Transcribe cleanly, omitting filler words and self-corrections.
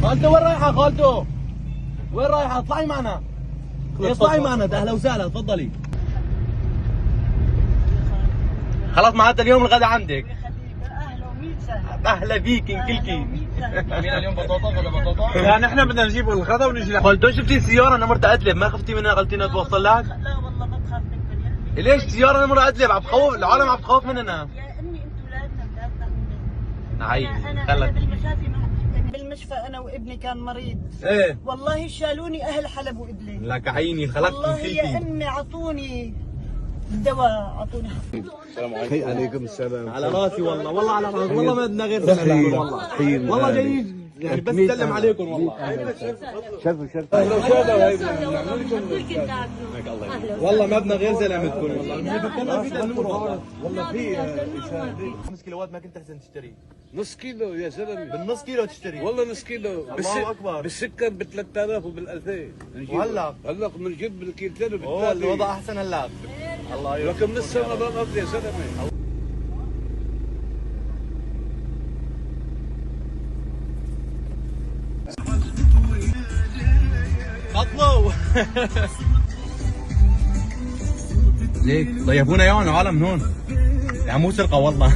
خالته وين رايحة خالته؟ وين رايحة؟ اطلعي معنا. اطلعي معنا، اهلا وسهلا، تفضلي. خلاص معناتها اليوم الغدا عندك. اهلا وميت سهلا. اهلا بيكي كلكي. مين اليوم بطاطا ولا بطاطا؟ لا نحن بدنا نجيب الغداء ونجي لك. خالته شفتي السيارة نمرتها اتلب، ما خفتي منها قلتي انها توصل لك؟ لا والله ما تخاف منكم يا ليش السيارة نمرة اتلب عم تخوف العالم، عم تخوف مننا. يا امي انتوا ولادنا عيني انا خلك. بالمشافي بالمشفى انا وابني كان مريض. ايه والله شالوني اهل حلب وابني. لك عيني خلقت والله يا كلكي. امي اعطوني الدواء، اعطوني عليكم السلام. على راسي والله، والله على راسي، والله ما بدنا غير سلام والله. والله جايين يعني بس سلم عليكم والله. شرفوا اهلا وسهلا. والله ما بدنا غير سلامتكم والله. والله في 5 كيلوات ما كنت احسن تشتري. نص كيلو يا زلمه. بالنص كيلو تشتري. والله نص كيلو. الله اكبر. بالسكر ب 3000 وبال 2000. وهلا؟ هلا بنجيب بالكيلتين وبال اوه الوضع احسن هلا. الله يرحمه. لكن من السنه رمضان يا زلمه. بطلوا. ليك ضيفونا اياهم العالم من هون. يا مو سرقه والله.